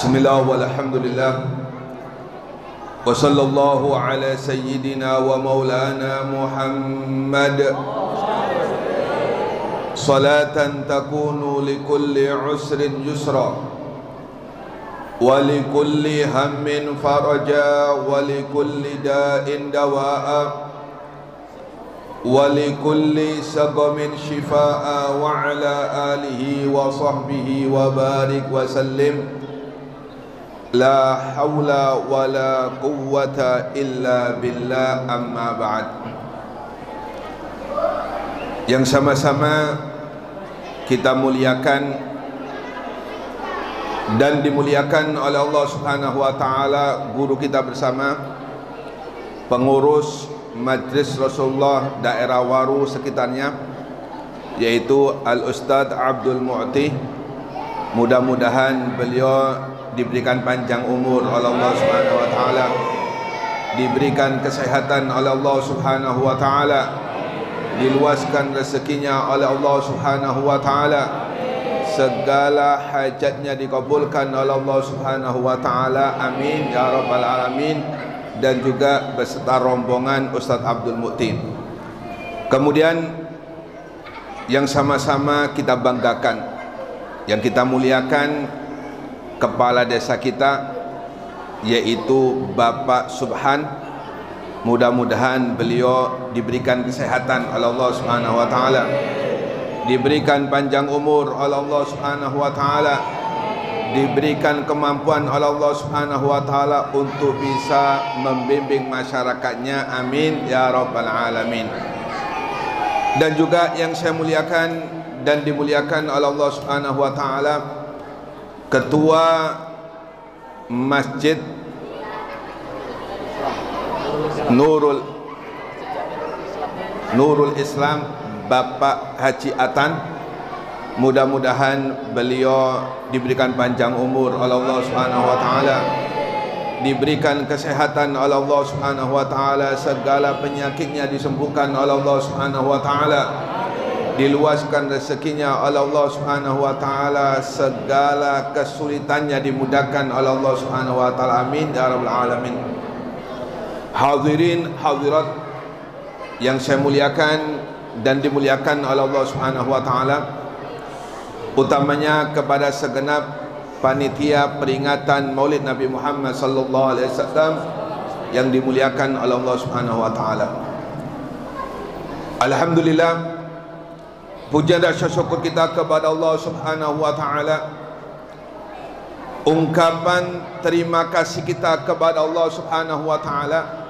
Bismillah walhamdulillah wa sallallahu ala sayyidina wa maulana Muhammad salatan takunu likulli usrin yusra wa likulli hammin faraja wa likulli da'in dawa'a wa likulli saqamin shifaa'a wa ala alihi wa sahbihi wa barik wa sallim. La hawla wa la quwwata illa billah, amma ba'd. Yang sama-sama kita muliakan dan dimuliakan oleh Allah Subhanahu wa taala, guru kita bersama, pengurus Majlis Rasulullah daerah Waru sekitarnya, yaitu Al-Ustadz Abdul Mu'ti. Mudah-mudahan beliau diberikan panjang umur oleh Allah Subhanahu wa taala, diberikan kesehatan oleh Allah Subhanahu wa taala, diluaskan rezekinya oleh Allah Subhanahu wa taala, segala hajatnya dikabulkan oleh Allah Subhanahu wa taala, amin ya rabbal alamin. Dan juga beserta rombongan Ustaz Abdul Mu'ti. Kemudian yang sama-sama kita banggakan, yang kita muliakan, kepala desa kita, yaitu Bapak Subhan. Mudah-mudahan beliau diberikan kesehatan oleh Allah Subhanahu wa taala, diberikan panjang umur oleh Allah Subhanahu wa taala, diberikan kemampuan oleh Allah Subhanahu wa taala untuk bisa membimbing masyarakatnya, amin ya rabbal alamin. Dan juga yang saya muliakan dan dimuliakan oleh Allah Subhanahu wa taala, Ketua Masjid Nurul Islam, Bapak Haji Atan. Mudah-mudahan beliau diberikan panjang umur oleh Allah Subhanahu wa taala, diberikan kesehatan oleh Allah Subhanahu wa taala, segala penyakitnya disembuhkan oleh Allah Subhanahu wa taala, diluaskan rezekinya oleh Allah Subhanahu wa taala, segala kesulitannya dimudahkan oleh Allah Subhanahu wa taala, amin ya rabbal alamin. Hadirin hadirat yang saya muliakan dan dimuliakan oleh Allah Subhanahu wa taala, utamanya kepada segenap panitia peringatan Maulid Nabi Muhammad sallallahu alaihi wasallam yang dimuliakan oleh Allah Subhanahu wa taala. Alhamdulillah, puja dan syukur kita kepada Allah Subhanahu wa taala, ungkapan terima kasih kita kepada Allah Subhanahu wa taala,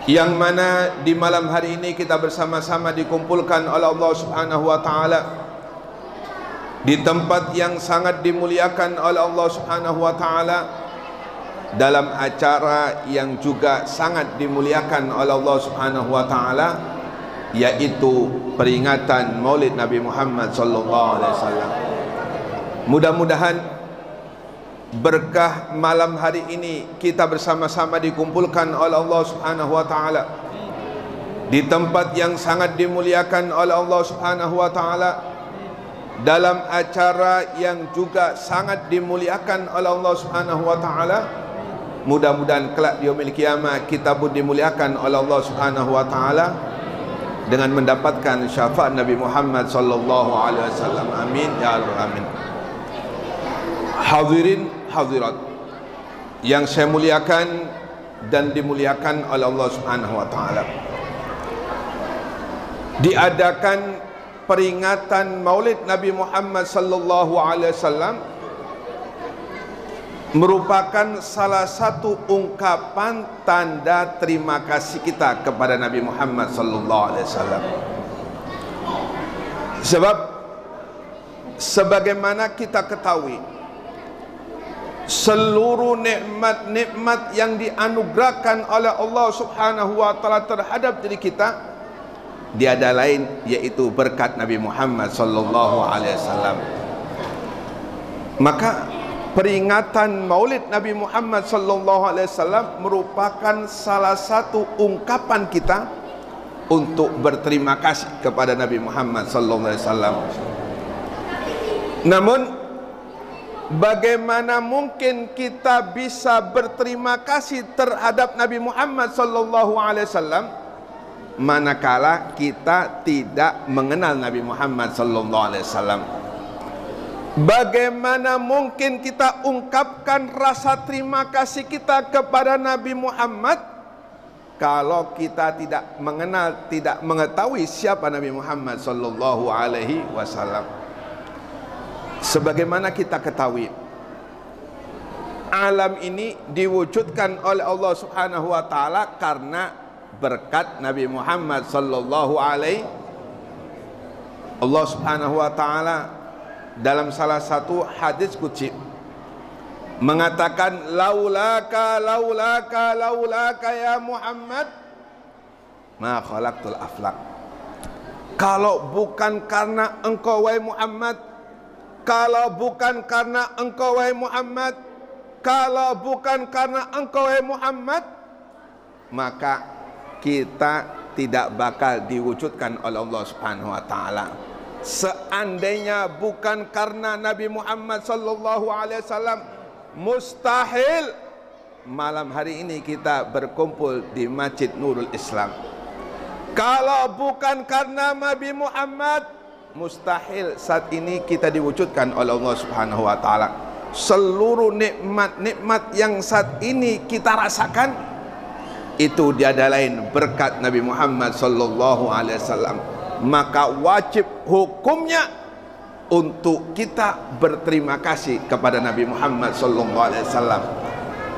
yang mana di malam hari ini kita bersama-sama dikumpulkan oleh Allah Subhanahu wa taala di tempat yang sangat dimuliakan oleh Allah Subhanahu wa taala, dalam acara yang juga sangat dimuliakan oleh Allah Subhanahu wa taala, yaitu peringatan Maulid Nabi Muhammad sallallahu alaihi wasallam. Mudah-mudahan berkah malam hari ini kita bersama-sama dikumpulkan oleh Allah Subhanahu wa taala di tempat yang sangat dimuliakan oleh Allah Subhanahu wa taala, dalam acara yang juga sangat dimuliakan oleh Allah Subhanahu wa taala. Mudah-mudahan kelak di yaumil qiyamah kita pun dimuliakan oleh Allah Subhanahu wa taala dengan mendapatkan syafaat Nabi Muhammad sallallahu alaihi wasallam, amin ya rabbal alamin. Hadirin hadirat yang saya muliakan dan dimuliakan oleh Allah Subhanahu wa taala, diadakan peringatan Maulid Nabi Muhammad sallallahu alaihi wasallam merupakan salah satu ungkapan tanda terima kasih kita kepada Nabi Muhammad sallallahu alaihi wasallam. Sebab sebagaimana kita ketahui, seluruh nikmat-nikmat yang dianugerahkan oleh Allah Subhanahu wa taala terhadap diri kita, tiada lain yaitu berkat Nabi Muhammad sallallahu alaihi wasallam. Maka peringatan Maulid Nabi Muhammad sallallahu alaihi wasallam merupakan salah satu ungkapan kita untuk berterima kasih kepada Nabi Muhammad sallallahu alaihi wasallam. Namun Bagaimana mungkin kita bisa berterima kasih terhadap Nabi Muhammad sallallahu alaihi wasallam manakala kita tidak mengenal Nabi Muhammad sallallahu alaihi wasallam? Bagaimana mungkin kita ungkapkan rasa terima kasih kita kepada Nabi Muhammad kalau kita tidak mengenal, tidak mengetahui siapa Nabi Muhammad sallallahu alaihi wasallam? Sebagaimana kita ketahui, alam ini diwujudkan oleh Allah Subhanahu wa taala karena berkat Nabi Muhammad sallallahu alaihi. Allah Subhanahu wa taala dalam salah satu hadis qudsi mengatakan, laulaka laulaka laulaka ya Muhammad ma khalaqtul aflaq. Kalau bukan karena engkau wahai Muhammad, kalau bukan karena engkau wahai Muhammad, kalau bukan karena engkau wahai Muhammad, maka kita tidak bakal diwujudkan oleh Allah Subhanahu wa taala. Seandainya bukan karena Nabi Muhammad sallallahu alaihi wasallam, mustahil malam hari ini kita berkumpul di Masjid Nurul Islam. Kalau bukan karena Nabi Muhammad, mustahil saat ini kita diwujudkan oleh Allah Subhanahu wa taala. Seluruh nikmat-nikmat yang saat ini kita rasakan itu tiada lain berkat Nabi Muhammad sallallahu alaihi wasallam. Maka wajib hukumnya untuk kita berterima kasih kepada Nabi Muhammad sallallahu alaihi wasallam.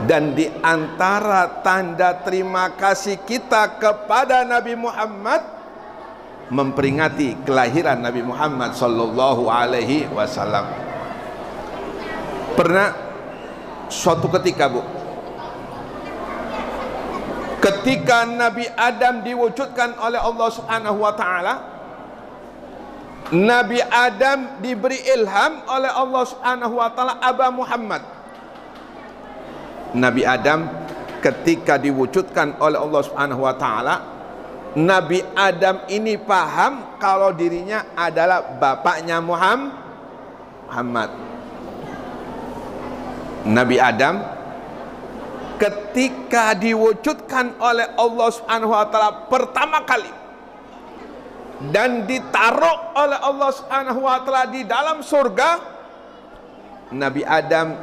Dan di antara tanda terima kasih kita kepada Nabi Muhammad, memperingati kelahiran Nabi Muhammad sallallahu alaihi wasallam. Pernah suatu ketika, Bu, ketika Nabi Adam diwujudkan oleh Allah Subhanahu wa taala, Nabi Adam diberi ilham oleh Allah Subhanahu wa taala Aba Muhammad. Nabi Adam ketika diwujudkan oleh Allah Subhanahu wa taala, Nabi Adam ini paham kalau dirinya adalah bapaknya Muhammad. Nabi Adam ketika diwujudkan oleh Allah Subhanahu wa taala pertama kali dan ditaruh oleh Allah Subhanahu wa taala di dalam surga, Nabi Adam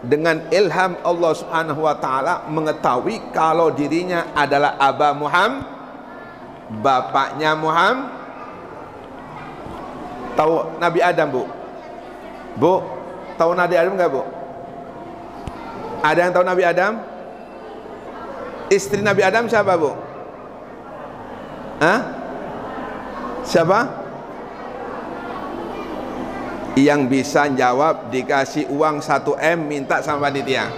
dengan ilham Allah Subhanahu wa taala mengetahui kalau dirinya adalah Aba Muhammad, bapaknya Muhammad. Tahu Nabi Adam, Bu? Bu, tahu Nabi Adam enggak, Bu? Ada yang tahu Nabi Adam? Istri Nabi Adam siapa, Bu? Hah? Siapa? Yang bisa jawab dikasih uang 1 M minta sama panitia.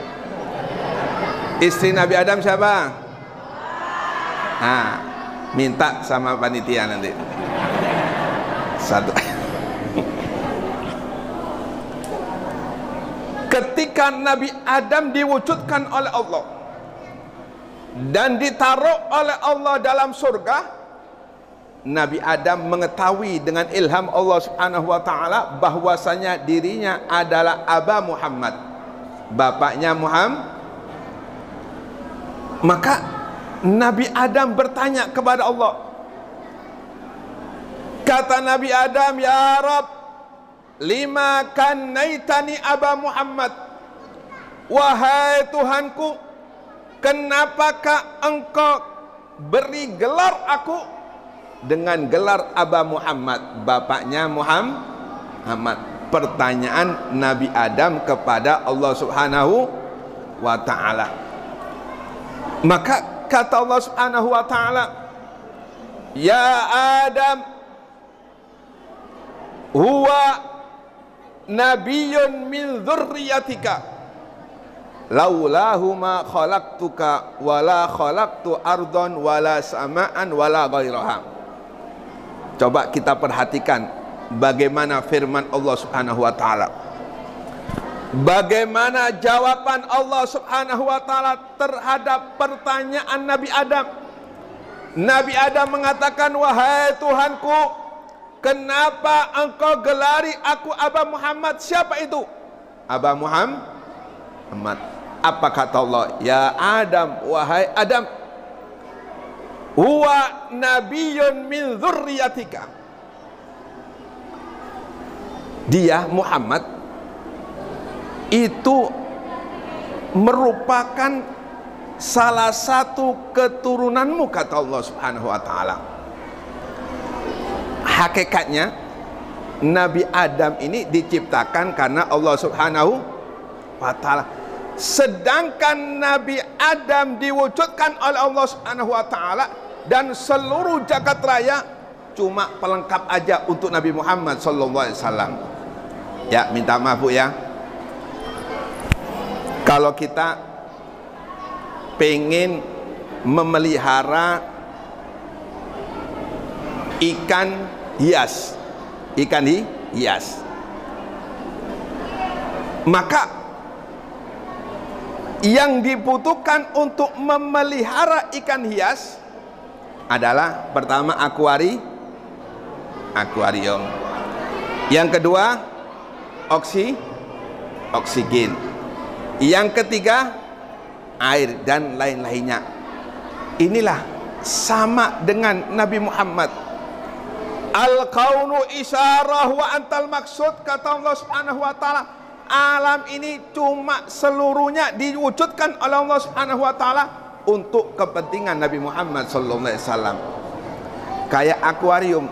Istri Nabi Adam siapa? Nah, minta sama panitia nanti 1 M. Ketika Nabi Adam diwujudkan oleh Allah dan ditaruh oleh Allah dalam surga, Nabi Adam mengetahui dengan ilham Allah Subhanahu wa taala bahwasanya dirinya adalah Aba Muhammad, bapaknya Muhammad. Maka Nabi Adam bertanya kepada Allah. Kata Nabi Adam, ya Rabb, lima kannaitani Aba Muhammad, wahai Tuhanku, kenapakah engkau beri gelar aku dengan gelar Aba Muhammad, bapaknya Muhammad? Pertanyaan Nabi Adam kepada Allah Subhanahu wa ta'ala. Maka kata Allah Subhanahu wa ta'ala, ya Adam, huwa nabiyyun min dzurriyyatika, laulahu ma khalaqtuka wala khalaqtu ardon wala sama'an wala ghairaha. Coba kita perhatikan bagaimana firman Allah Subhanahu wa taala. Bagaimana jawaban Allah Subhanahu wa taala terhadap pertanyaan Nabi Adam. Nabi Adam mengatakan, wahai Tuhanku, kenapa engkau gelari aku Aba Muhammad? Siapa itu? Aba Muhammad. Apa kata Allah? Ya Adam, wahai Adam, huwa nabiyyun min dzurriyyatika. Dia Muhammad itu merupakan salah satu keturunanmu, kata Allah Subhanahu wa taala. Hakikatnya Nabi Adam ini diciptakan karena Allah Subhanahu wa taala. Sedangkan Nabi Adam diwujudkan oleh Allah Subhanahu wa taala, dan seluruh jagat raya cuma pelengkap aja untuk Nabi Muhammad sallallahu alaihi wasallam. Ya, minta maaf Bu ya. Kalau kita pengen memelihara ikan hias, maka yang dibutuhkan untuk memelihara ikan hias adalah pertama akuarium. Yang kedua oksigen. Yang ketiga air dan lain-lainnya. Inilah sama dengan Nabi Muhammad. Al-kaunu isyarah wa antal maksud, kata Allah Subhanahu wa taala. Alam ini cuma seluruhnya diwujudkan oleh Allah Subhanahu wa taala untuk kepentingan Nabi Muhammad sallallahu alaihi wasallam. Kayak akuarium.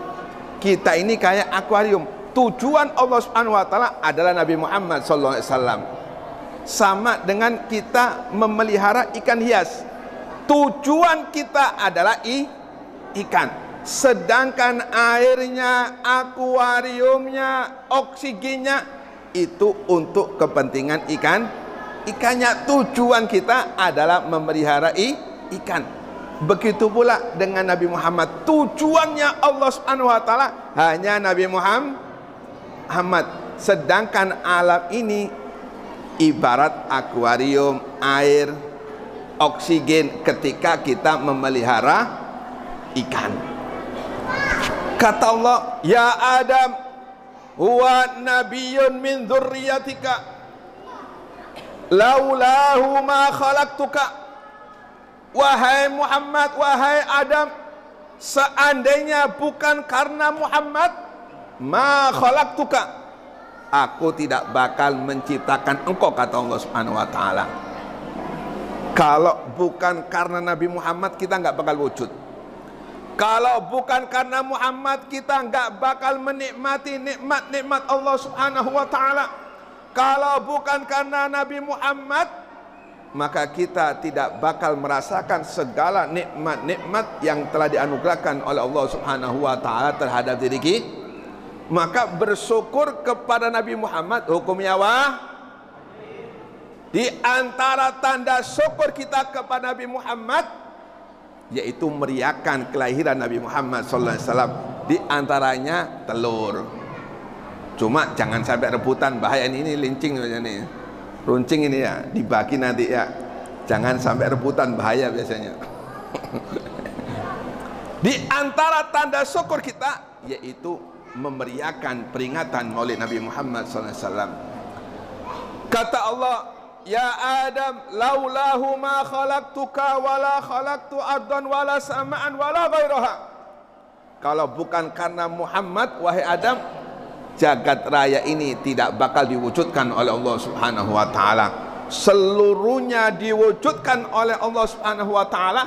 Kita ini kayak akuarium. Tujuan Allah Subhanahu wa taala adalah Nabi Muhammad sallallahu alaihi wasallam. Sama dengan kita memelihara ikan hias. Tujuan kita adalah ikan. Sedangkan airnya, akuariumnya, oksigennya itu untuk kepentingan ikannya. Tujuan kita adalah memelihara ikan. Begitu pula dengan Nabi Muhammad. Tujuannya Allah Subhanahu wa taala hanya Nabi Muhammad. Sedangkan alam ini ibarat akuarium, air, oksigen ketika kita memelihara ikan. Kata Allah, ya Adam, huwa nabiyyun min dzurriyyatika, laulahu ma khalaqtuka. Wahai Muhammad, wahai Adam, seandainya bukan karena Muhammad, ma khalaqtuka, aku tidak bakal menciptakan engkau, kata Allah Subhanahu wa taala. Kalau bukan karena Nabi Muhammad, kita nggak bakal wujud. Kalau bukan karena Muhammad, kita nggak bakal menikmati nikmat-nikmat Allah Subhanahu wa taala. Kalau bukan karena Nabi Muhammad, maka kita tidak bakal merasakan segala nikmat-nikmat yang telah dianugerahkan oleh Allah Subhanahu wa taala terhadap diri kita. Maka bersyukur kepada Nabi Muhammad hukumnya di antara tanda syukur kita kepada Nabi Muhammad yaitu meriakan kelahiran Nabi Muhammad sallallahu alaihi wasallam. Di antaranya telur. Cuma jangan sampai rebutan, bahaya ini lincing ini. Runcing ini ya, dibagi nanti ya. Jangan sampai rebutan, bahaya biasanya. Di antara tanda syukur kita yaitu memeriahkan peringatan Maulid Nabi Muhammad sallallahu alaihi wasallam. Kata Allah, ya Adam, laulahu ma khalaqtuka wala khalaqtu ardan wala sama'an wala ghairaha. Kalau bukan karena Muhammad, wahai Adam, jagat raya ini tidak bakal diwujudkan oleh Allah Subhanahu wa taala. Seluruhnya diwujudkan oleh Allah Subhanahu wa taala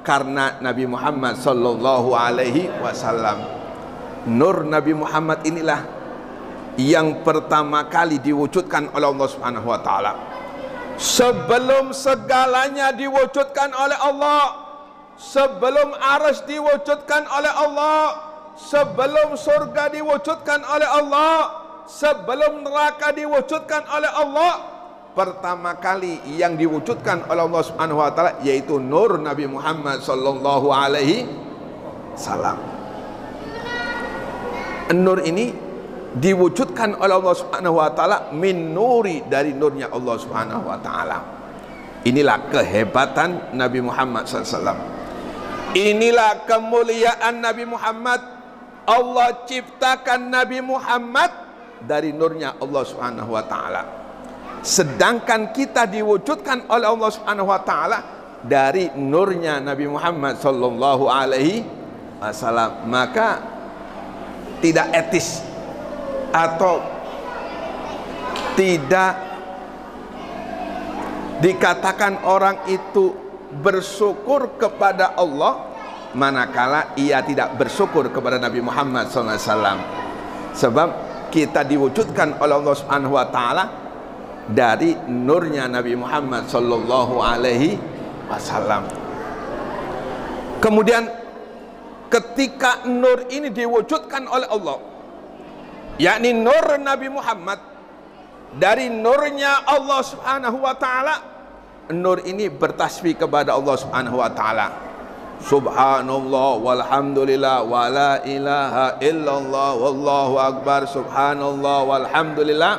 karena Nabi Muhammad sallallahu alaihi wasallam. Nur Nabi Muhammad inilah yang pertama kali diwujudkan oleh Allah Subhanahu wa taala. Sebelum segalanya diwujudkan oleh Allah, sebelum arsy diwujudkan oleh Allah, sebelum surga diwujudkan oleh Allah, sebelum neraka diwujudkan oleh Allah, pertama kali yang diwujudkan oleh Allah Subhanahu wa taala yaitu nur Nabi Muhammad sallallahu alaihi wasallam. Nur ini diwujudkan oleh Allah Subhanahu wa taala min nuri, dari nurnya Allah Subhanahu wa taala. Inilah kehebatan Nabi Muhammad SAW. Inilah kemuliaan Nabi Muhammad. Allah ciptakan Nabi Muhammad dari nurnya Allah Subhanahu wa taala. sedangkan kita diwujudkan oleh Allah Subhanahu wa taala dari nurnya Nabi Muhammad sallallahu alaihi wasallam, maka tidak etis atau tidak dikatakan orang itu bersyukur kepada Allah manakala ia tidak bersyukur kepada Nabi Muhammad SAW. Sebab kita diwujudkan oleh Allah Subhanahu wa taala dari nurnya Nabi Muhammad sallallahu alaihi wasallam. Kemudian ketika nur ini diwujudkan oleh Allah, yakni nur Nabi Muhammad, dari nurnya Allah Subhanahu wa taala, nur ini bertasbih kepada Allah Subhanahu wa taala. Subhanallah walhamdulillah wa la ilaha illallah wallahu akbar. Subhanallah walhamdulillah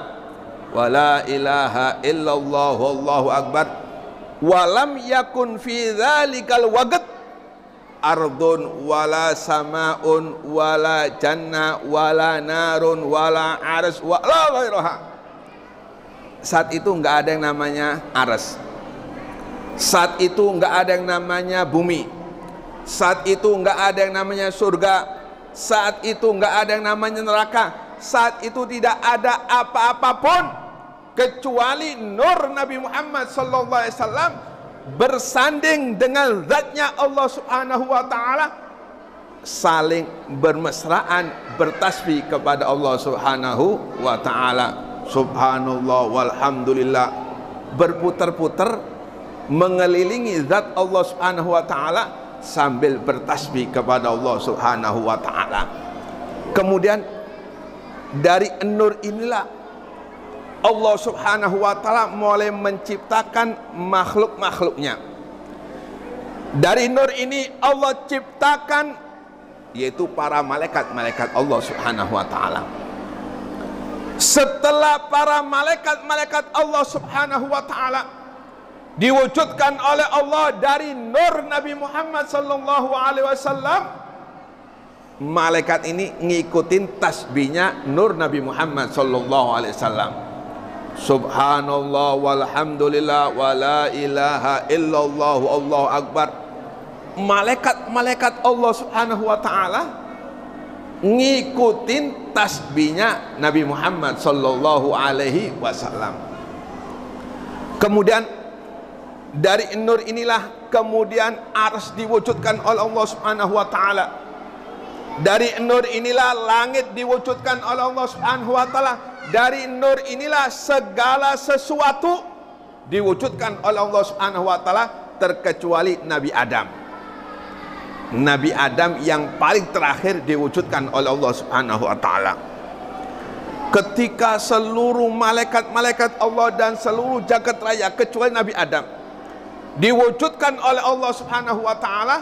wa la ilaha illallah wallahu akbar. Walam yakun fi dzalikal waqt ardun wala samaun wala jannah wala narun wala arsy wala ghairaha. Saat itu enggak ada yang namanya arsy. Saat itu enggak ada yang namanya bumi. Saat itu enggak ada yang namanya surga. Saat itu enggak ada yang namanya neraka. Saat itu tidak ada apa-apapun kecuali nur Nabi Muhammad sallallahu alaihi wasallam bersanding dengan zatnya Allah Subhanahu wa taala, saling bermesraan bertasbih kepada Allah Subhanahu wa taala. Subhanallah walhamdulillah, berputar-putar mengelilingi zat Allah Subhanahu wa taala sambil bertasbih kepada Allah Subhanahu wa taala. Kemudian dari nur inilah Allah Subhanahu wa taala mulai menciptakan makhluk-makhluknya. Dari nur ini Allah ciptakan yaitu para malaikat-malaikat Allah Subhanahu wa taala. Setelah para malaikat-malaikat Allah Subhanahu wa taala diwujudkan oleh Allah dari nur Nabi Muhammad sallallahu alaihi wasallam, malaikat ini ngikutin tasbihnya nur Nabi Muhammad sallallahu alaihi wasallam. Subhanallah walhamdulillah wa la ilaha illallah wallahu akbar. Malaikat-malaikat Allah Subhanahu wa taala ngikutin tasbihnya Nabi Muhammad sallallahu alaihi wasallam. Kemudian dari nur inilah kemudian arsy diwujudkan oleh Allah Subhanahu wa taala. Dari nur inilah langit diwujudkan oleh Allah Subhanahu wa taala. Dari nur inilah segala sesuatu diwujudkan oleh Allah Subhanahu wa taala terkecuali Nabi Adam. Nabi Adam yang paling terakhir diwujudkan oleh Allah Subhanahu wa taala. Ketika seluruh malaikat-malaikat Allah dan seluruh jagat raya kecuali Nabi Adam diwujudkan oleh Allah Subhanahu wa taala,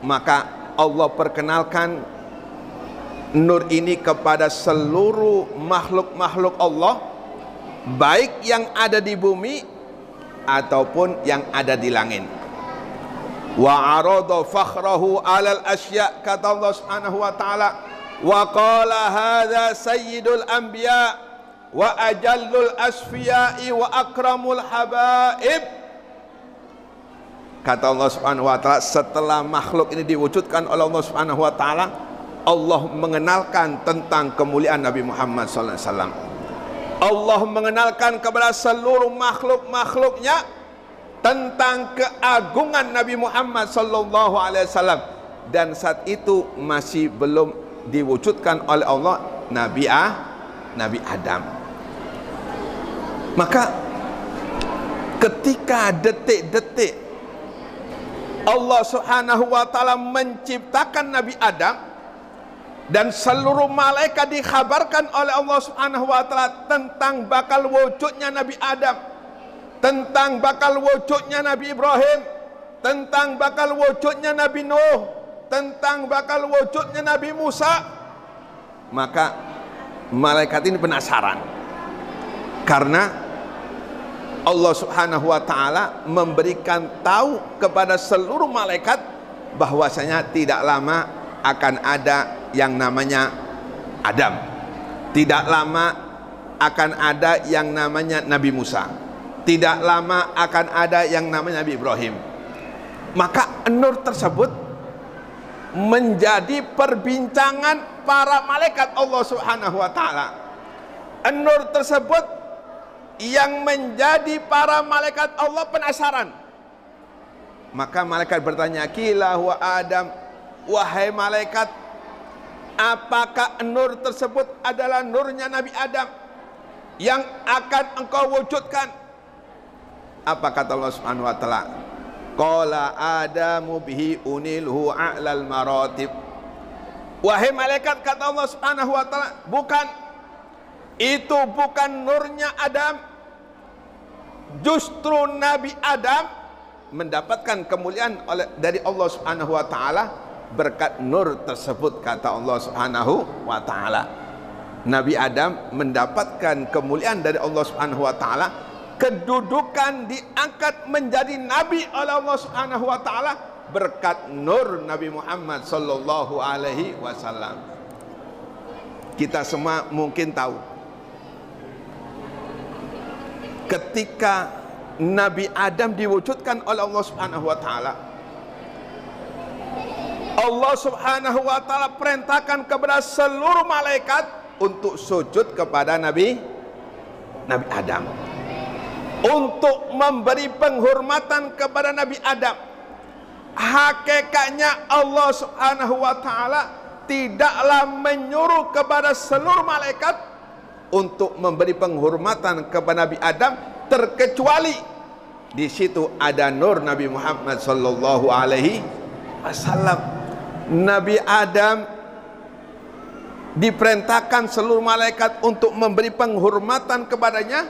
maka Allah perkenalkan nur ini kepada seluruh makhluk-makhluk Allah, baik yang ada di bumi ataupun yang ada di langit. Wa arada fakhrahu 'alal asya', kata Allah Subhanahu wa taala, wa qala hadza sayyidul anbiya wa ajallul asfiya'i wa akramul habaib. Kata Allah Subhanahu wa taala, setelah makhluk ini diwujudkan oleh Allah Subhanahu wa taala, Allah mengenalkan tentang kemuliaan Nabi Muhammad sallallahu alaihi wasallam. Allah mengenalkan kepada seluruh makhluk-makhluknya tentang keagungan Nabi Muhammad sallallahu alaihi wasallam, dan saat itu masih belum diwujudkan oleh Allah Nabi Adam. Maka ketika detik-detik Allah Subhanahu wa taala menciptakan Nabi Adam dan seluruh malaikat dikhabarkan oleh Allah Subhanahu wa taala tentang bakal wujudnya Nabi Adam, tentang bakal wujudnya Nabi Ibrahim, tentang bakal wujudnya Nabi Nuh, tentang bakal wujudnya Nabi Musa, maka malaikat ini penasaran karena Allah Subhanahu wa taala memberikan tahu kepada seluruh malaikat bahwasanya tidak lama akan ada yang namanya Adam. Tidak lama akan ada yang namanya Nabi Musa. Tidak lama akan ada yang namanya Nabi Ibrahim. Maka nur tersebut menjadi perbincangan para malaikat Allah Subhanahu wa taala. Nur tersebut yang menjadi para malaikat Allah penasaran. Maka malaikat bertanya, "Qila wa Adam," wahai malaikat, apakah nur tersebut adalah nurnya Nabi Adam yang akan engkau wujudkan? Apa kata Allah Subhanahu wa taala? Qala Adamu bihi unilhu a'lal maratib. Wahai malaikat, kata Allah Subhanahu wa taala, bukan, itu bukan nurnya Adam. Justru Nabi Adam mendapatkan kemuliaan dari Allah Subhanahu wa taala berkat nur tersebut, kata Allah Subhanahu wa taala. Nabi Adam mendapatkan kemuliaan dari Allah Subhanahu wa taala, kedudukan diangkat menjadi nabi oleh Allah Subhanahu wa taala berkat nur Nabi Muhammad sallallahu alaihi wasallam. Kita semua mungkin tahu ketika Nabi Adam diwujudkan oleh Allah Subhanahu wa taala, Allah Subhanahu wa taala perintahkan kepada seluruh malaikat untuk sujud kepada Nabi Adam, untuk memberi penghormatan kepada Nabi Adam. Hakikatnya Allah Subhanahu wa taala tidaklah menyuruh kepada seluruh malaikat untuk memberi penghormatan kepada Nabi Adam, terkecuali di situ ada nur Nabi Muhammad sallallahu alaihi wasallam. Nabi Adam diperintahkan seluruh malaikat untuk memberi penghormatan kepadanya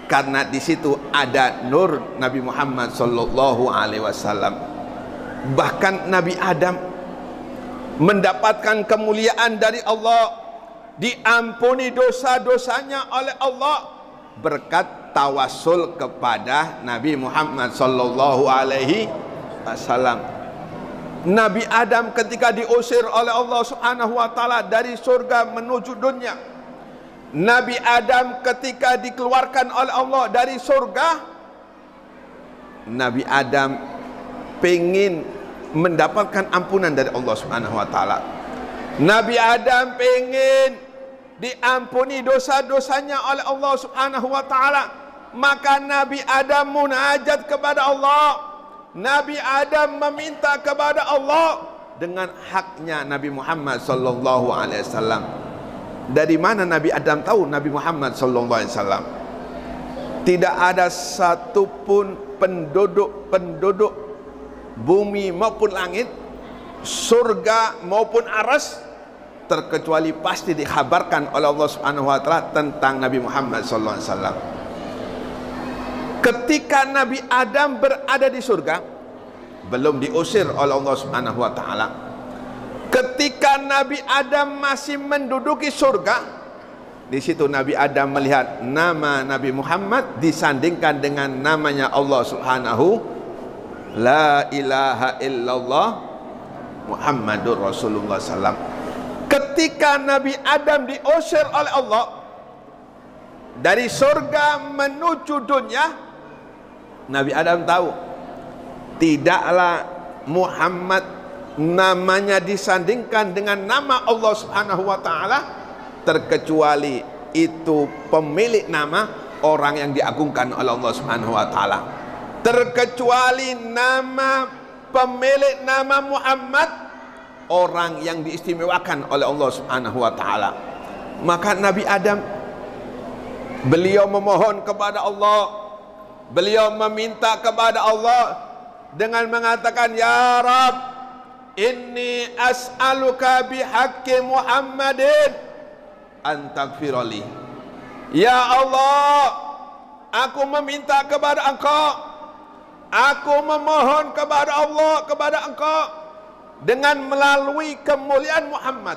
karena di situ ada nur Nabi Muhammad sallallahu alaihi wasallam. Bahkan Nabi Adam mendapatkan kemuliaan dari Allah, diampuni dosa-dosanya oleh Allah berkat tawasul kepada Nabi Muhammad sallallahu alaihi wasallam. Nabi Adam ketika diusir oleh Allah Subhanahu wa taala dari surga menuju dunia, Nabi Adam ketika dikeluarkan oleh Allah dari surga, Nabi Adam pengen mendapatkan ampunan dari Allah Subhanahu wa taala. Nabi Adam pengen diampuni dosa-dosanya oleh Allah Subhanahu wa taala. Maka Nabi Adam munajat kepada Allah. Nabi Adam meminta kepada Allah dengan haknya Nabi Muhammad sallallahu alaihi wasallam. Dari mana Nabi Adam tahu Nabi Muhammad sallallahu alaihi wasallam? Tidak ada satupun penduduk bumi maupun langit, surga maupun aras, terkecuali pasti dikhabarkan oleh Allah Subhanahu wa taala tentang Nabi Muhammad sallallahu alaihi wasallam. Ketika Nabi Adam berada di surga, belum diusir oleh Allah Subhanahu wa taala. Ketika Nabi Adam masih menduduki surga, di situ Nabi Adam melihat nama Nabi Muhammad disandingkan dengan namanya Allah Subhanahu, la ilaha illallah Muhammadur Rasulullah sallam. Ketika Nabi Adam diusir oleh Allah dari surga menuju dunia, Nabi Adam tahu tidaklah Muhammad namanya disandingkan dengan nama Allah Subhanahu wa taala, terkecuali itu pemilik nama orang yang diagungkan oleh Allah Subhanahu wa taala, terkecuali nama pemilik nama Muhammad orang yang diistimewakan oleh Allah Subhanahu wa taala. Maka Nabi Adam, beliau memohon kepada Allah, beliau meminta kepada Allah dengan mengatakan, ya Rabb, inni as'aluka bihaqqi Muhammadin an taghfirali. Ya Allah, aku meminta kepada Engkau, aku memohon kepada Allah, kepada Engkau, dengan melalui kemuliaan Muhammad,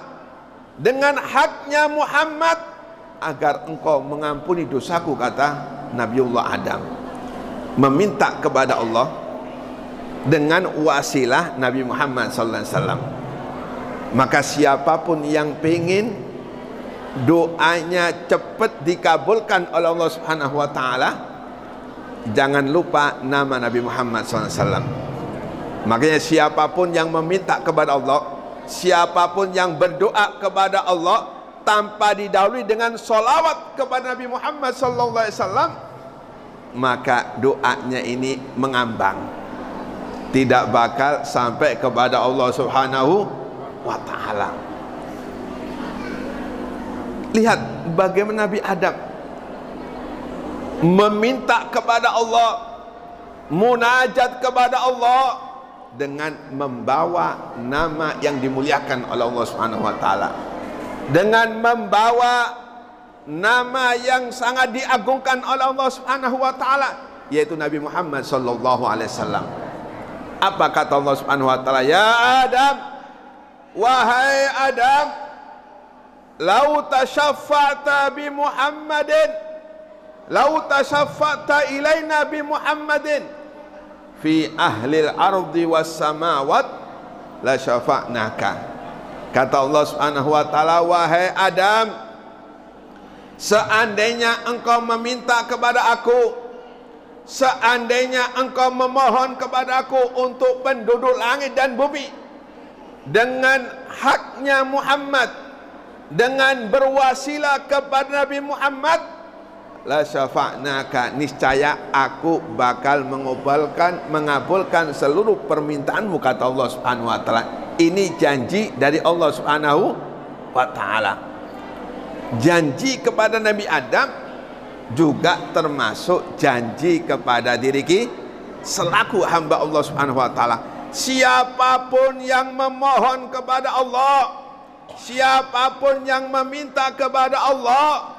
dengan haknya Muhammad, agar Engkau mengampuni dosaku, kata Nabiullah Adam. Meminta kepada Allah dengan wasilah Nabi Muhammad sallallahu alaihi wasallam. Maka siapapun yang pengen doanya cepat dikabulkan oleh Allah Subhanahu wa taala, jangan lupa nama Nabi Muhammad SAW. Makanya siapapun yang meminta kepada Allah, siapapun yang berdoa kepada Allah tanpa didahului dengan solawat kepada Nabi Muhammad SAW, maka doanya ini mengambang, tidak bakal sampai kepada Allah Subhanahu wa taala. Lihat bagaimana Nabi Adam meminta kepada Allah, munajat kepada Allah dengan membawa nama yang dimuliakan oleh Allah Subhanahu wa taala, dengan membawa nama yang sangat diagungkan oleh Allah Subhanahu wa taala, yaitu Nabi Muhammad sallallahu alaihi wasallam. Apa kata Allah Subhanahu wa taala? Ya Adam, wahai Adam, lau tashaffa'ta bi Muhammadin, lau tashaffa'ta ilaina bi Muhammadin fi ahlil ardi was samawat la syafa'naka. Kata Allah Subhanahu wa taala, wahai Adam, seandainya engkau meminta kepada aku, seandainya engkau memohon kepada aku untuk penduduk langit dan bumi dengan haknya Muhammad, dengan berwasilah kepada Nabi Muhammad, la syafa'naka, niscaya aku bakal mengabulkan seluruh permintaanmu, kata Allah Subhanahu wa taala. Ini janji dari Allah Subhanahu wa taala. Janji kepada Nabi Adam juga termasuk janji kepada diri kita selaku hamba Allah Subhanahu wa taala. Siapapun yang memohon kepada Allah, siapapun yang meminta kepada Allah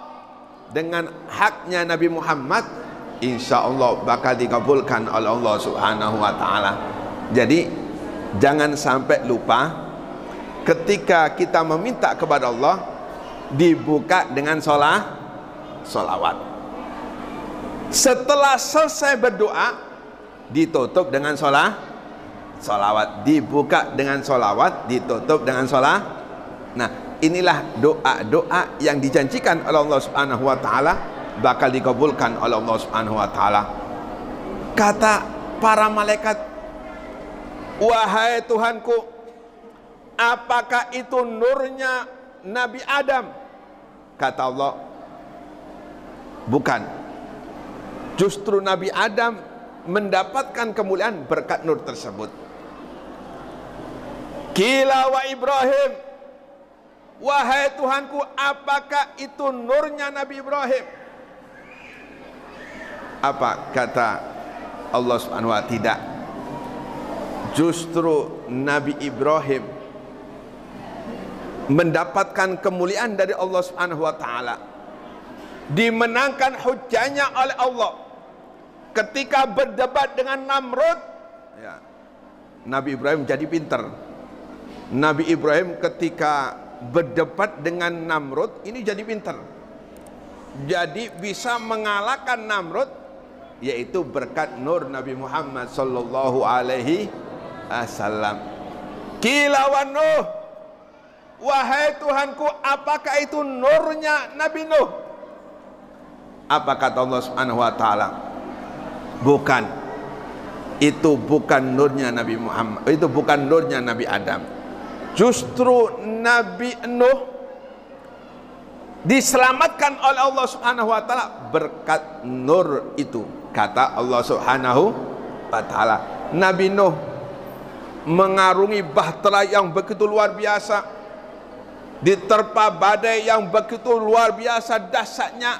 dengan haknya Nabi Muhammad, insya Allah bakal dikabulkan oleh Allah Subhanahu wa taala. Jadi jangan sampai lupa, ketika kita meminta kepada Allah, dibuka dengan solawat. Setelah selesai berdoa, ditutup dengan solawat. Dibuka dengan solawat, ditutup dengan solawat. Nah, inilah doa-doa yang dijanjikan oleh Allah Subhanahu wa taala bakal dikabulkan oleh Allah Subhanahu wa taala. Kata para malaikat, wahai Tuhanku, apakah itu nurnya Nabi Adam? Kata Allah, bukan. Justru Nabi Adam mendapatkan kemuliaan berkat nur tersebut. Qila wa Ibrahim, wahai Tuhanku, apakah itu nurnya Nabi Ibrahim? Apa kata Allah Subhanahu wa taala? Tidak. Justru Nabi Ibrahim mendapatkan kemuliaan dari Allah Subhanahu wa taala, dimenangkan hujahnya oleh Allah ketika berdebat dengan Namrud. Ya, Nabi Ibrahim jadi pintar. Nabi Ibrahim ketika berdebat dengan Namrud ini jadi pintar, jadi bisa mengalahkan Namrud, yaitu berkat nur Nabi Muhammad sallallahu alaihi wasallam. Qila wa Nuh, wahai Tuhanku, apakah itu nurnya Nabi Nuh? Apa kata Allah Subhanahu wa taala? Bukan. Itu bukan nurnya Nabi Muhammad, itu bukan nurnya Nabi Adam. Justru Nabi Nuh diselamatkan oleh Allah Subhanahu wa taala berkat nur itu. Kata Allah Subhanahu wa taala, Nabi Nuh mengarungi bahtera yang begitu luar biasa, diterpa badai yang begitu luar biasa dahsyatnya,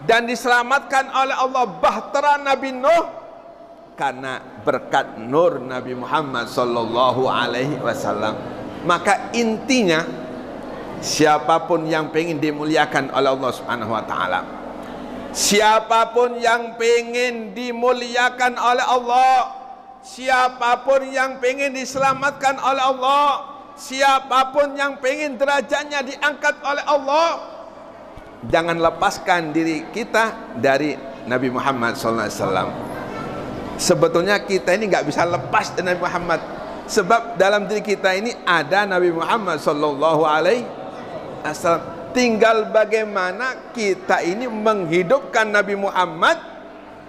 dan diselamatkan oleh Allah bahtera Nabi Nuh karena berkat nur Nabi Muhammad sallallahu alaihi wasallam. Maka intinya, siapapun yang pengen dimuliakan oleh Allah Subhanahu wa taala, siapapun yang pengen dimuliakan oleh Allah, siapapun yang pengen diselamatkan oleh Allah, siapapun yang pengen derajatnya diangkat oleh Allah, jangan lepaskan diri kita dari Nabi Muhammad SAW. Sebetulnya kita ini nggak bisa lepas dari Nabi Muhammad, sebab dalam diri kita ini ada Nabi Muhammad SAW. tinggal bagaimana kita ini menghidupkan Nabi Muhammad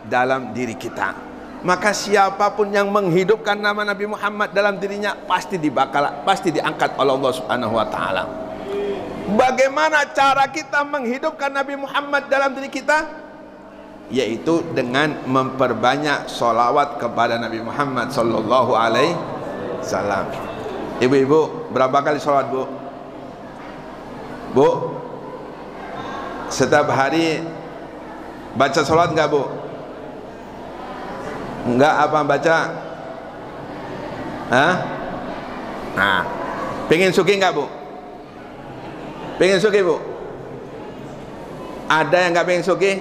dalam diri kita. Maka siapapun yang menghidupkan nama Nabi Muhammad dalam dirinya pasti diangkat oleh Allah Subhanahu wa taala. Bagaimana cara kita menghidupkan Nabi Muhammad dalam diri kita? Yaitu dengan memperbanyak sholawat kepada Nabi Muhammad sallallahu alaihi wasallam. Ibu-ibu, berapa kali sholawat, Bu? Bu, setiap hari baca sholawat enggak, Bu? Enggak apa baca? Hah? Nah, pengen sugih enggak, Bu? Pengen sugih, Bu? Ada yang enggak pengen sugih?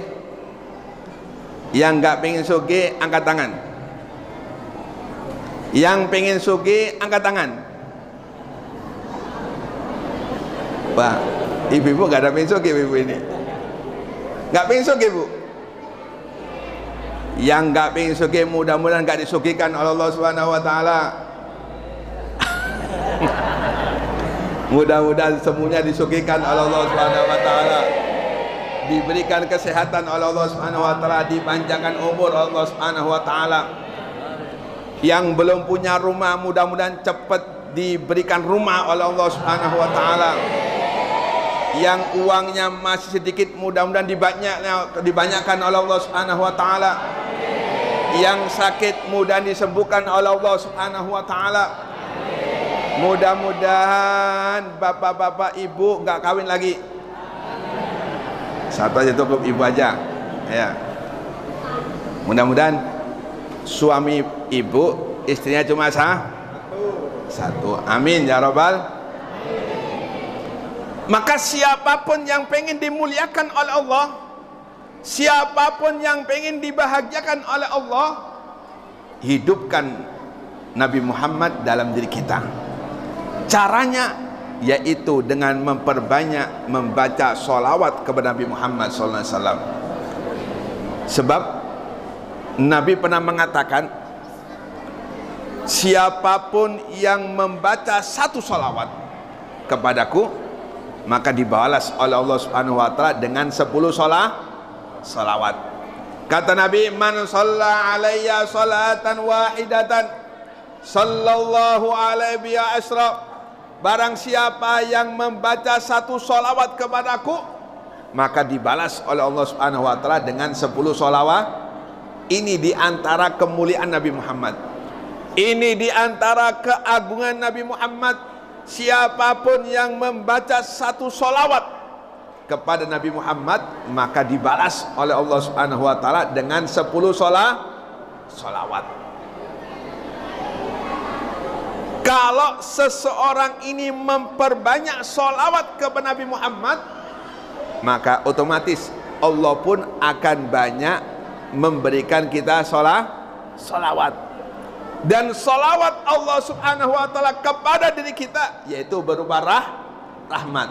Yang enggak pengen sugih angkat tangan. Yang pengen sugih angkat tangan. Pak, ibu-ibu enggak ada pengen sugih, ibu ini. Enggak pengen sugih, Bu? Yang enggak pengen sugih mudah-mudahan enggak disugihkan oleh Allah Subhanahu wa taala. Mudah-mudahan semuanya disugihkan oleh Allah Subhanahu wa taala. Diberikan kesehatan oleh Allah Subhanahu wa taala, dipanjangkan umur oleh Allah Subhanahu wa taala. Yang belum punya rumah mudah-mudahan cepat diberikan rumah oleh Allah Subhanahu wa taala. Yang uangnya masih sedikit mudah-mudahan dibanyakkan oleh Allah Subhanahu wa taala. Yang sakit mudah disembuhkan oleh Allah Subhanahu wa taala. Mudah-mudahan bapak-bapak ibu enggak kawin lagi. Satu aja cukup, ibu aja. Ya. Mudah-mudahan suami ibu, istrinya cuma satu. Amin ya rabbal. Maka siapapun yang pengen dimuliakan oleh Allah, siapapun yang pengen dibahagiakan oleh Allah, hidupkan Nabi Muhammad dalam diri kita. Caranya yaitu dengan memperbanyak membaca sholawat kepada Nabi Muhammad SAW. Sebab Nabi pernah mengatakan, siapapun yang membaca satu sholawat kepadaku, maka dibalas oleh Allah Subhanahu wa taala dengan 10 sholawat. Kata Nabi, man shalla alayya salatan wahidatan sallallahu alaihi wa asra. Barang siapa yang membaca satu sholawat kepadaku, maka dibalas oleh Allah Subhanahu wa taala dengan 10 sholawat. Ini diantara kemuliaan Nabi Muhammad. Ini diantara keagungan Nabi Muhammad. Siapapun yang membaca satu sholawat kepada Nabi Muhammad, maka dibalas oleh Allah Subhanahu wa taala dengan 10 sholawat. Kalau seseorang ini memperbanyak sholawat kepada Nabi Muhammad, maka otomatis Allah pun akan banyak memberikan kita sholawat. Dan sholawat Allah Subhanahu wa taala kepada diri kita yaitu berupa rahmat.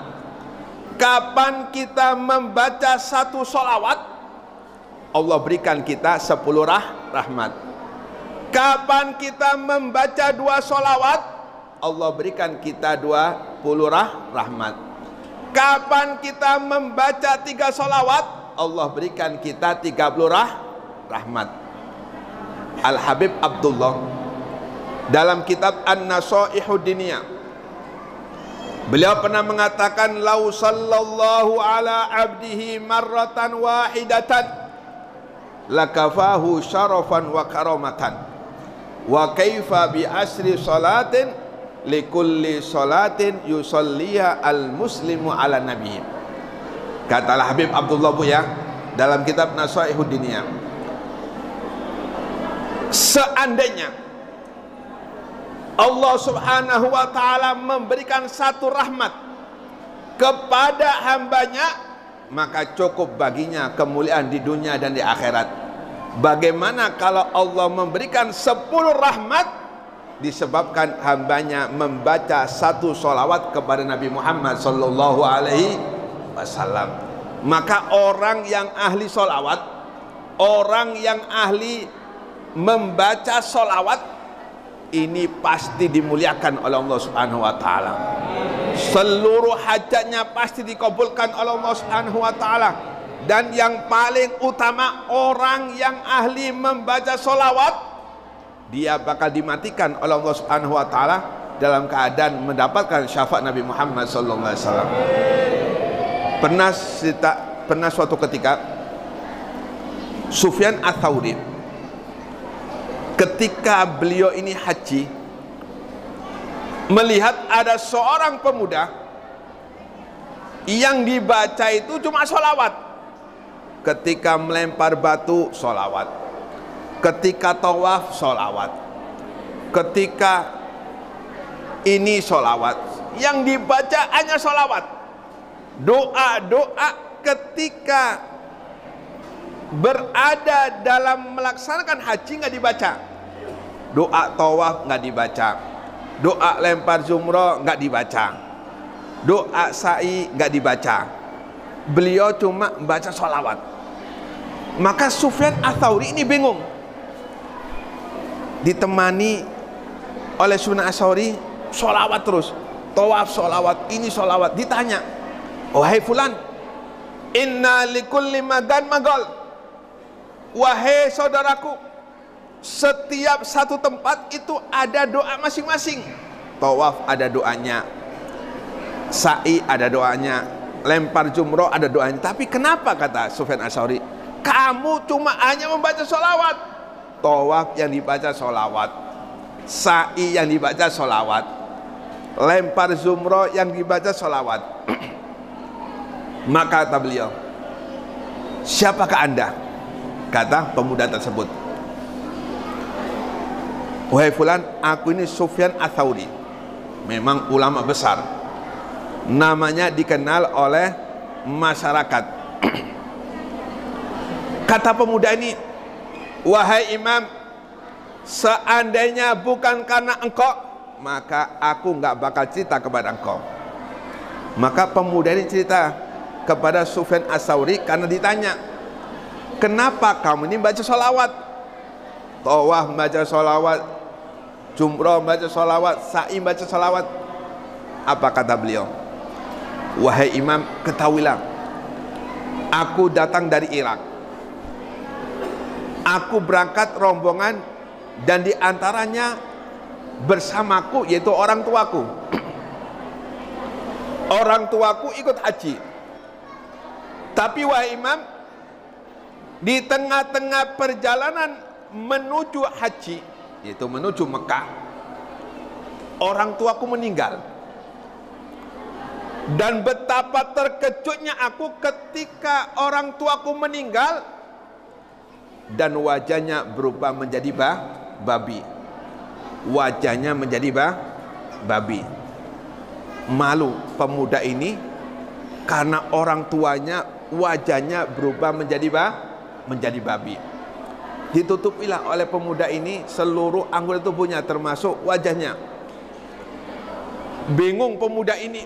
Kapan kita membaca satu sholawat, Allah berikan kita 10 rahmat. Kapan kita membaca 2 sholawat, Allah berikan kita 20 rahmat. Kapan kita membaca 3 sholawat, Allah berikan kita 30 rahmat. Al-Habib Abdullah dalam kitab An-Nasaihud Diniyah, beliau pernah mengatakan, lau sallallahu ala abdihi marratan wahidatan lakafahu syarafan wa karamatan. Wa kaifa bi asri salatin likulli salatin yusalliha al muslimu ala nabi. Kata Al-Habib Abdullah, Bu, ya, dalam kitab Nasaihud Diniyah, seandainya Allah Subhanahu wa taala memberikan satu rahmat kepada hambanya, maka cukup baginya kemuliaan di dunia dan di akhirat. Bagaimana kalau Allah memberikan 10 rahmat disebabkan hambanya membaca satu sholawat kepada Nabi Muhammad sallallahu alaihi wasallam? Maka orang yang ahli sholawat, orang yang ahli membaca sholawat, ini pasti dimuliakan oleh Allah Subhanahu wa taala. seluruh hajatnya pasti dikabulkan oleh Allah Subhanahu wa taala. Dan yang paling utama, orang yang ahli membaca solawat, dia bakal dimatikan oleh Allah Subhanahu wa taala dalam keadaan mendapatkan syafaat Nabi Muhammad sallallahu alaihi wasallam. Pernah suatu ketika Sufyan Ats-Tsauri, ketika beliau ini haji, melihat ada seorang pemuda yang dibaca itu cuma sholawat. Ketika melempar batu, sholawat. Ketika tawaf, sholawat. Ketika ini sholawat. Yang dibaca hanya sholawat. Doa-doa ketika berada dalam melaksanakan haji nggak dibaca. Doa tawaf nggak dibaca. Doa lempar jumroh nggak dibaca. Doa sa'i nggak dibaca. Beliau cuma baca sholawat. Maka Sufyan Ats-Tsauri ini bingung. Ditemani oleh Sufyan Ats-Tsauri, sholawat terus, tawaf sholawat, ini sholawat. Ditanya, wahai fulan, inna likulli magan magol. Wahai saudaraku, setiap satu tempat itu ada doa masing-masing. Tawaf ada doanya, sa'i ada doanya, lempar jumroh ada doanya. Tapi kenapa, kata Sufyan Ats-Tsauri, kamu cuma hanya membaca sholawat? Tawaf yang dibaca sholawat, sa'i yang dibaca sholawat, lempar jumroh yang dibaca sholawat. Maka kata beliau, siapakah anda? Kata pemuda tersebut, wahai fulan, aku ini Sufyan Ats-Tsauri, memang ulama besar, namanya dikenal oleh masyarakat. Kata pemuda ini, wahai imam, seandainya bukan karena engkau, maka aku nggak bakal cerita kepada engkau. Maka pemuda ini cerita kepada Sufyan Ats-Tsauri karena ditanya, kenapa kamu ini baca sholawat? Tawaf baca sholawat, jumroh baca sholawat, sa'i baca sholawat. Apa kata beliau? Wahai imam, ketahuilah, aku datang dari Irak. Aku berangkat rombongan dan diantaranya bersamaku yaitu orang tuaku. Orang tuaku ikut haji. Tapi wahai imam, di tengah-tengah perjalanan menuju haji, yaitu menuju Mekah, orang tuaku meninggal. Dan betapa terkejutnya aku ketika orang tuaku meninggal dan wajahnya berubah menjadi babi. Wajahnya menjadi babi. Malu pemuda ini karena orang tuanya wajahnya berubah menjadi babi. Ditutupilah oleh pemuda ini seluruh anggota tubuhnya termasuk wajahnya. Bingung pemuda ini,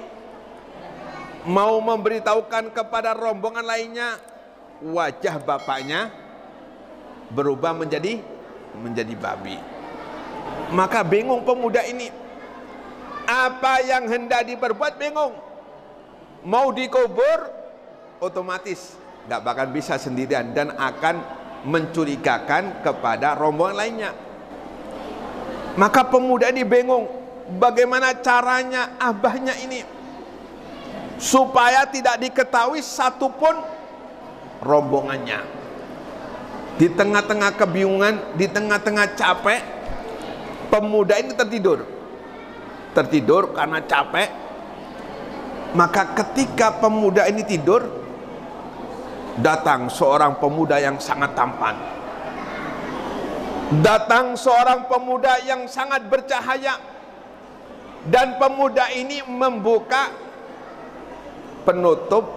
mau memberitahukan kepada rombongan lainnya, wajah bapaknya berubah menjadi babi. Maka bingung pemuda ini, apa yang hendak diperbuat bingung. Mau dikubur otomatis gak bakal bisa sendirian dan akan mencurigakan kepada rombongan lainnya. Maka pemuda ini bingung, bagaimana caranya abahnya ini supaya tidak diketahui satupun rombongannya. Di tengah-tengah kebingungan, di tengah-tengah capek, pemuda ini tertidur karena capek. Maka ketika pemuda ini tidur, datang seorang pemuda yang sangat tampan. Datang seorang pemuda yang sangat bercahaya. Dan pemuda ini membuka penutup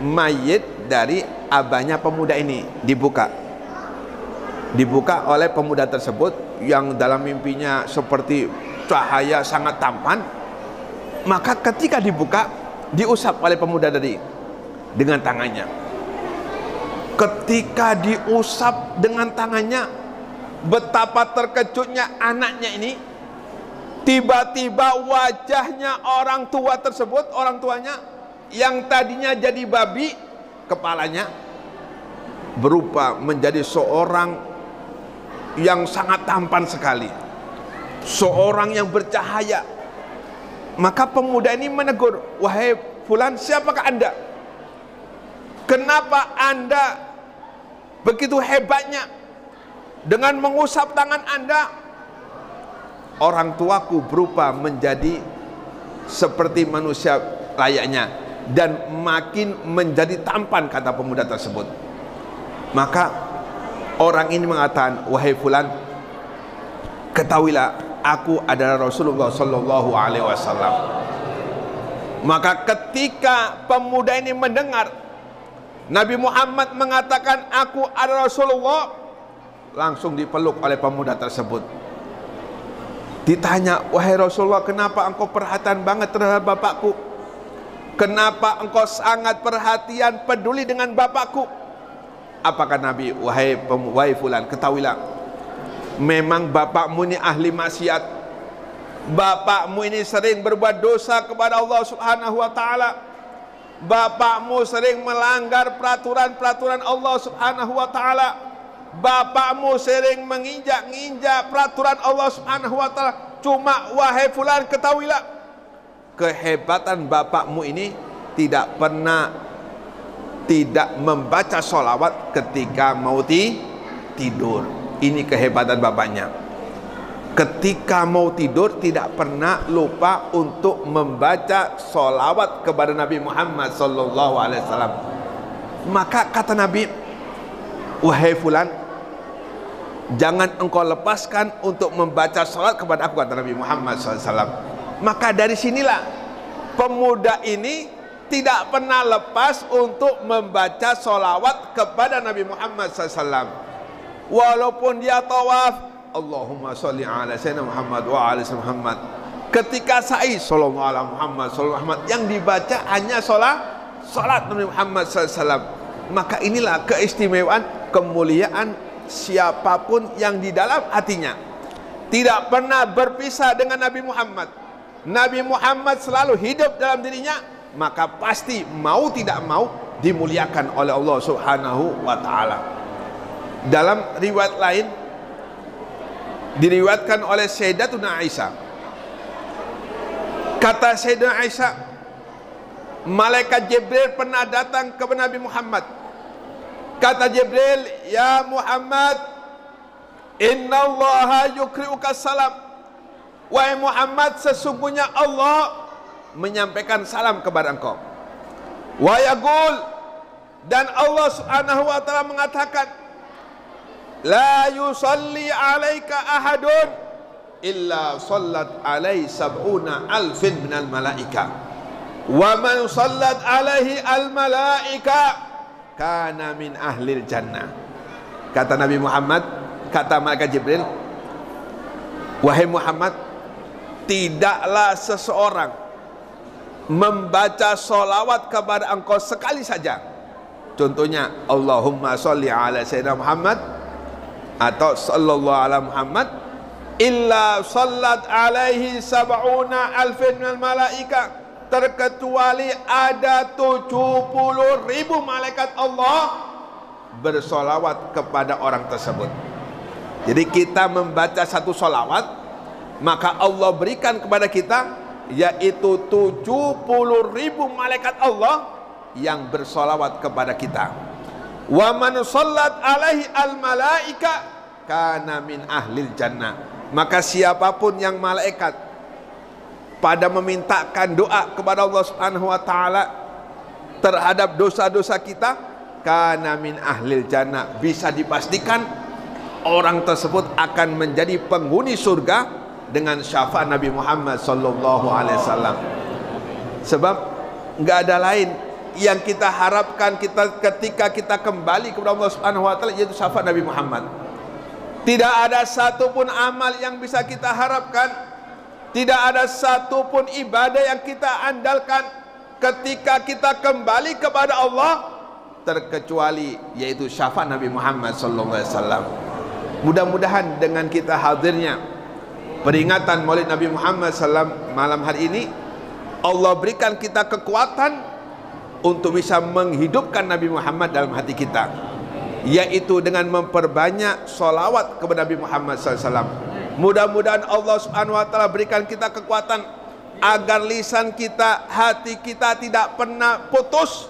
mayit dari abahnya pemuda ini. Dibuka oleh pemuda tersebut yang dalam mimpinya seperti cahaya sangat tampan. Maka ketika dibuka, diusap oleh pemuda tadi dengan tangannya. Ketika diusap dengan tangannya, betapa terkejutnya anaknya ini Tiba-tiba wajahnya orang tua tersebut, orang tuanya yang tadinya jadi babi, kepalanya berubah menjadi seorang yang sangat tampan sekali, seorang yang bercahaya. Maka pemuda ini menegur, "Wahai fulan, siapakah anda? Kenapa anda begitu hebatnya dengan mengusap tangan anda?" "Orang tuaku berubah menjadi seperti manusia layaknya dan makin menjadi tampan," kata pemuda tersebut. Maka orang ini mengatakan, "Wahai fulan, ketahuilah aku adalah Rasulullah sallallahu alaihi wasallam." Maka ketika pemuda ini mendengar Nabi Muhammad mengatakan aku adalah Rasulullah, langsung dipeluk oleh pemuda tersebut. Ditanya, "Wahai Rasulullah, kenapa engkau perhatian banget terhadap bapakku? Kenapa engkau sangat perhatian peduli dengan bapakku?" Apakah Nabi, "Wahai fulan, ketahuilah, memang bapakmu ini ahli maksiat. Bapakmu ini sering berbuat dosa kepada Allah Subhanahu wa taala. Bapakmu sering melanggar peraturan-peraturan Allah Subhanahu wa taala. Bapakmu sering menginjak-injak peraturan Allah Subhanahu wa taala. Cuma wahai fulan, ketahuilah, kehebatan bapakmu ini tidak pernah tidak membaca sholawat ketika mau tidur. Ini kehebatan bapaknya. Ketika mau tidur tidak pernah lupa untuk membaca sholawat kepada Nabi Muhammad sallallahu alaihi wasallam." Maka kata Nabi, "Wahai fulan, jangan engkau lepaskan untuk membaca sholat kepada aku," kata Nabi Muhammad SAW. Maka dari sinilah pemuda ini tidak pernah lepas untuk membaca sholawat kepada Nabi Muhammad SAW. Walaupun dia tawaf, Allahumma sholli ala sayyidina Muhammad wa ala sayyidina Muhammad. Ketika sa'i, sallallahu ala Muhammad sallallahu alaihi Muhammad, yang dibaca hanya sholat Nabi Muhammad SAW. Maka inilah keistimewaan, kemuliaan siapapun yang di dalam hatinya tidak pernah berpisah dengan Nabi Muhammad. Nabi Muhammad selalu hidup dalam dirinya, maka pasti mau tidak mau dimuliakan oleh Allah Subhanahu wa taala. Dalam riwayat lain diriwayatkan oleh Sayyidatuna Aisyah, kata Sayyidatuna Aisyah, malaikat Jibril pernah datang kepada Nabi Muhammad. Kata Jibril, "Ya Muhammad, innallaha yukri'uka salam." Wahai Muhammad, sesungguhnya Allah menyampaikan salam kepada engkau. Wa yaqul, dan Allah Subhanahu wa taala mengatakan, "La yusalli 'alaika ahadun illa sallat 'alaihi sab'una alfin minal malaika. Wa man sallat 'alaihi al malaika kana min ahlil jannah." Kata Nabi Muhammad, kata malaikat Jibril, "Wahai Muhammad, tidaklah seseorang membaca sholawat kepada engkau sekali saja, contohnya Allahumma sholli ala sayyidina Muhammad atau sallallahu ala Muhammad, illa sallat alaihi sab'una alfin minal malaika, terkecuali ada 70.000 malaikat Allah bersolawat kepada orang tersebut." Jadi kita membaca satu solawat, maka Allah berikan kepada kita yaitu 70.000 malaikat Allah yang bersolawat kepada kita. Wa man sallat alaihi al malaika kana min ahlil jannah. Maka siapapun yang malaikat pada memintakan doa kepada Allah Subhanahu wa taala terhadap dosa-dosa kita, kana min ahlil jannah, bisa dipastikan orang tersebut akan menjadi penghuni surga dengan syafaat Nabi Muhammad sallallahu alaihi wasallam. Sebab enggak ada lain yang kita harapkan kita ketika kita kembali kepada Allah Subhanahu wa taala, yaitu syafaat Nabi Muhammad. Tidak ada satupun amal yang bisa kita harapkan, tidak ada satupun ibadah yang kita andalkan ketika kita kembali kepada Allah terkecuali yaitu syafaat Nabi Muhammad sallallahu alaihi wasallam. Mudah-mudahan dengan kita hadirnya peringatan Maulid Nabi Muhammad SAW malam hari ini, Allah berikan kita kekuatan untuk bisa menghidupkan Nabi Muhammad dalam hati kita, yaitu dengan memperbanyak solawat kepada Nabi Muhammad SAW. Mudah-mudahan Allah Subhanahu Wa Taala berikan kita kekuatan agar lisan kita, hati kita tidak pernah putus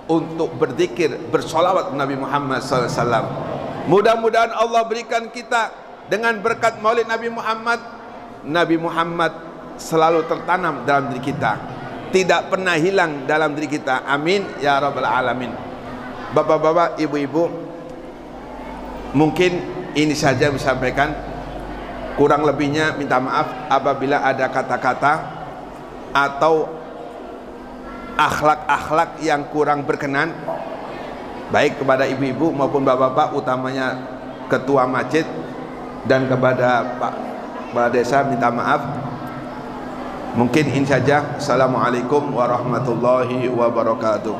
untuk berzikir, bersolawat kepada Nabi Muhammad SAW. Mudah-mudahan Allah berikan kita dengan berkat Maulid Nabi Muhammad, Nabi Muhammad selalu tertanam dalam diri kita, tidak pernah hilang dalam diri kita. Amin ya rabbal alamin. Bapak-bapak, ibu-ibu, mungkin ini saja yang disampaikan. Kurang lebihnya minta maaf apabila ada kata-kata atau akhlak-akhlak yang kurang berkenan, baik kepada ibu-ibu maupun bapak-bapak, utamanya ketua masjid, dan kepada Pak Kepala Desa minta maaf. Mungkin ini saja. Assalamualaikum warahmatullahi wabarakatuh.